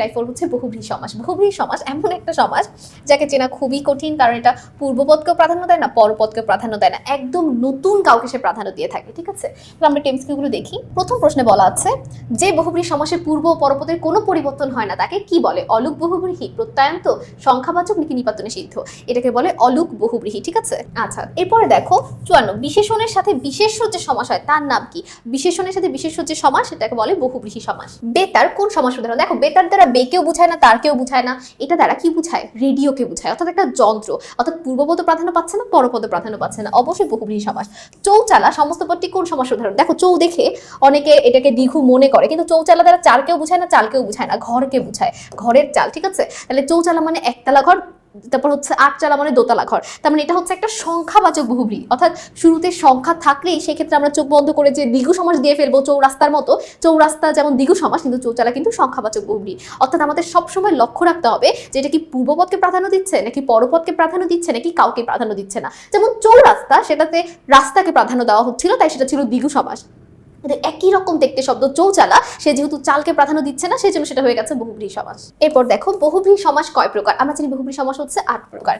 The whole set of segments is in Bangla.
টাইপ 4 হচ্ছে বহুব্রীহি সমাস। বহুব্রীহি সমাস এমন একটা সমাস যাকে চেনা খুবই কঠিন, কারণ এটা পূর্বপদকেও প্রাধান্য দেয় না, পরপদকেও প্রাধান্য দেয় না, একদম নতুন কাউকে সে প্রাধান্য দিয়ে থাকে। ঠিক আছে, তাহলে আমরা টেমসকিগুলো দেখি। প্রথম প্রশ্নে বলা আছে যে বহুব্রীহি সমাসের পূর্ব ও পরপদের কোনো পরিবর্তন হয় না তাকে কি বলে? অলুক বহুব্রীহি, প্রত্যয়ান্ত, সংখ্যাবাচক নাকি নিপাতনে সিদ্ধ? এটাকে বলে অলুক বহুব্রীহি। ঠিক আছে, আচ্ছা এরপরে দেখো 54, বিশেষণের সাথে বিশেষ্য যে সমাস হয় তার নাম কি? বিশেষণের সাথে বিশেষ্য যে সমাস সেটাকে বলে বহুব্রীহি সমাস। বেতার কোন সমাস উদাহরণ? দেখো বেতার দ্বারা বেকেও বুঝায় না, তারকেও বুঝায় না, এটা দ্বারা কি বুঝায়? রেডিওকে বুঝায়, অর্থাৎ একটা যন্ত্র, অর্থাৎ পূর্বপদ প্রাধান্য পাচ্ছে না, পরপদ প্রাধান্য পাচ্ছে না, অবশ্যই বহুব্রীহি সমাস। চৌচালা সমস্ত পদটি কোন সমাস উদাহরণ? দেখো চৌ দেখে অনেকে এটাকে দ্বিঘু মনে করে, কিন্তু চৌচালা দ্বারা চারকেও বুঝায় না, চালকেও বুঝায় না, ঘরকে বুঝায়, ঘরের চাল। ঠিক আছে, তাহলে চৌচালা মানে একতলা ঘর, তারপর হচ্ছে আটচালা মানে দোতলা ঘর, তার মানে এটা হচ্ছে একটা সংখ্যাবাচক বহুব্রীহি, অর্থাৎ শুরুতে সংখ্যা থাকলেই সেক্ষেত্রে আমরা চোখ বন্ধ করে যে দ্বিগু সমাস দিয়ে ফেলবো চৌরাস্তার মতো। চৌরাস্তা যেমন দ্বিগু সমাস, কিন্তু চৌচালা কিন্তু সংখ্যাবাচক বহুব্রীহি। অর্থাৎ আমাদের সবসময় লক্ষ্য রাখতে হবে যে এটা কি পূর্বপদকে প্রাধান্য দিচ্ছে নাকি পরপদকে প্রাধান্য দিচ্ছে নাকি কাউকে প্রাধান্য দিচ্ছে না। যেমন চৌরাস্তা, সেটাতে রাস্তাকে প্রাধান্য দেওয়া হচ্ছিল, তাই সেটা ছিল দ্বিগু সমাস। একই রকম দেখতে শব্দ চৌচালা, সে যেহেতু চালকে প্রাধান্য দিচ্ছে না, সেই জন্য সেটা হয়ে গেছে বহুব্রীহি সমাস। এরপর দেখো বহুব্রীহি সমাস কয় প্রকার? আমরা জানি বহুব্রীহি সমাস হচ্ছে 8 প্রকার।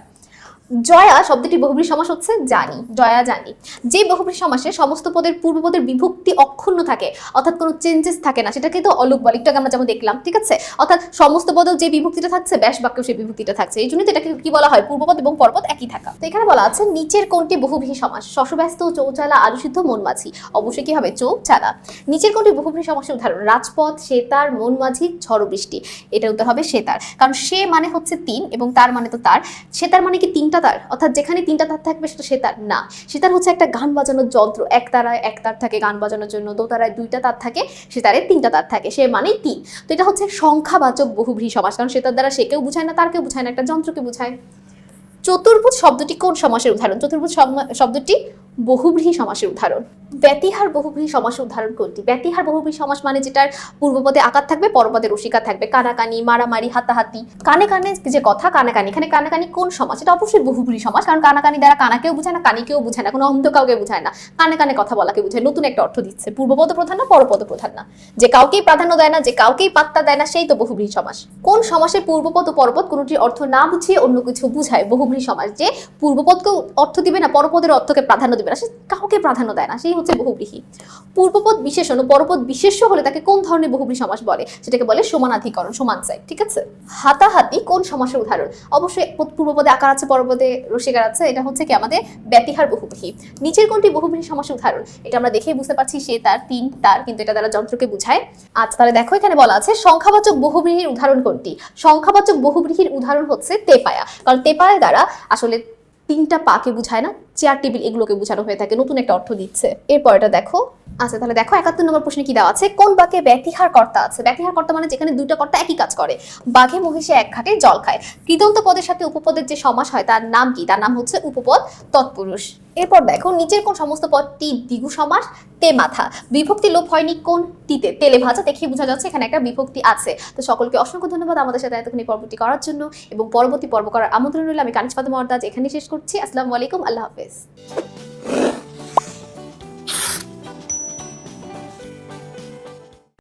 জয়া শব্দটি বহুব্রীহি সমাস হচ্ছে জানি, জয়া জানি। যে বহুব্রীহি সমাসে সমস্ত পদের পূর্বপদের বিভক্তি অক্ষুণ্ণ থাকে, অর্থাৎ কোনো চেঞ্জেস থাকে না, সেটাকে তো অলুক বলে, একটু আগে আমরা যেমন দেখলাম। ঠিক আছে, অর্থাৎ সমস্ত পদেও যে বিভক্তিটা থাকছে ব্যাস বাক্যেও সেই বিভক্তিটা থাকছে, এই জন্য এটাকে কি বলা হয়? পূর্বপদ এবং পরপদ একই থাকা। তো এখানে বলা আছে নিচের কোনটি বহুব্রীহি সমাস? শশব্যস্ত, চৌচালা, আলুসিদ্ধ, মনমাঝি। অবশ্যই কি হবে? চৌচালা। নিচের কোনটি বহুব্রীহি সমাসের উদাহরণ? রাজপথ, সেতার, মনমাঝি, ঝড় বৃষ্টি। এটা উত্তর হবে সেতার, কারণ সে মানে হচ্ছে 3 এবং তার মানে তো তার। সেতার মানে কি 3টা তার, অর্থাৎ যেখানে 3টা তার থাকবে সেটা সেতার না। সেতার হচ্ছে একটা গান বাজানোর যন্ত্র, এক তারায় এক তার থাকে গান বাজানোর জন্য, দোতারায় 2টা তার থাকে, সেতারে 3টা তার থাকে, সে মানেই 3। তো এটা হচ্ছে সংখ্যাবাচক বহুব্রীহি সমাস, কারণ সেতার দ্বারা সেকেও বুঝায় না, তারকেও বুঝায় না, একটা যন্ত্রকে বুঝায়। চতুর্ভুজ শব্দটি কোন সমাসের উদাহরণ? চতুর্ভুজ শব্দটি বহুব্রীহি সমাসের উদাহরণ। ব্যতিহার বহুব্রীহি সমাসের উদাহরণ কোনটি? ব্যতিহার বহুব্রীহি সমাস মানে যেটার পূর্বপদে আকার থাকবে, পরপদে রসিকার থাকবে। কানাকানি, মারামারি, হাতাহাতি, কানে কানে যে কথা, কানাকানি। এখানে কানাকানি কোন সমাস? এটা অবশ্যই বহুব্রীহি সমাস, কারণ কানাকানি দ্বারা কানাকেও বুঝায় না, কানিকেও বুঝায় না, কোনো অন্ধ কাউকে বুঝায় না, কানে কানে কথা বলাকে বুঝায়, নতুন একটা অর্থ দিচ্ছে। পূর্বপদ প্রধান না, পরপদ প্রধান না, যে কাউকেই প্রাধান্য দেয় না, যে কাউকেই পাত্তা দেয় না, সেই তো বহুব্রীহি সমাস। কোন সমাসে পূর্বপদ ও পরপদ কোনটির অর্থ না বুঝিয়ে অন্য কিছু বুঝায়? বহুব্রীহি সমাস। যে পূর্বপদকেও অর্থ দিবে না, পরপদের অর্থকে প্রাধান্য দিবে না, সে কাউকে প্রাধান্য দেয় না, সেই হচ্ছে বহুব্রীহি। পূর্বপদ বিশেষণ ও পরপদ বিশেষ্য হলে তাকে কোন ধরনের বহুব্রীহি সমাস বলে? সেটাকে বলে সমানাধিকরণ, সমান সাইড। ঠিক আছে, হাতাহাতি কোন সমাসের উদাহরণ? অবশ্যই পূর্বপদে আকার আছে, পরপদে রসিকার আছে, এটা হচ্ছে কি আমাদের ব্যতিহার বহুব্রীহি। নিচের কোনটি বহুব্রীহি সমাসের উদাহরণ? এটা আমরা দেখেই বুঝতে পারছি, সে তার, 3 তার, কিন্তু এটা দ্বারা যন্ত্রকে বুঝায়। আচ্ছা তাহলে দেখো এখানে বলা আছে সংখ্যাবাচক বহুব্রীহির উদাহরণ কোনটি? সংখ্যাবাচক বহুব্রীহির উদাহরণ হচ্ছে তেপায়া, কারণ তেপায়া দ্বারা আসলে 3টা পাকে বুঝায় না, চেয়ার টেবিল এগুলোকে বোঝানো হয়ে থাকে, নতুন একটা অর্থ দিচ্ছে। এরপর এটা দেখো। আচ্ছা তাহলে দেখো 71 নম্বর প্রশ্নে কি দেওয়া আছে? কোন বাক্যে ব্যতিহার কর্তা আছে? ব্যতিহার কর্তা মানে যেখানে 2টা কর্তা একই কাজ করে। বাঘে মহিষে এক ঘাটে জল খায়। কৃদন্ত পদের সাথে উপপদের যে সমাস হয় তার নাম কি? তার নাম হচ্ছে উপপদ তৎপুরুষ। এরপর দেখো নিচের কোন সমস্ত পদটি দ্বিগু সমাস? তে মাথা। বিভক্তি লোপ হয়নি কোনটিতে? তেলে ভাজা। দেখে বোঝা যাচ্ছে এখানে একটা বিভক্তি আছে। তো সকলকে অসংখ্য ধন্যবাদ আমাদের সাথে এতক্ষণ এই পর্বটি করার জন্য, এবং পরবর্তী পর্ব করার আমন্ত্রণ রইল। আমি কানিজ ফাতেমা ওয়ারদাজ এখানেই শেষ করছি। আসসালামু আলাইকুম, আল্লাহ হাফেজ।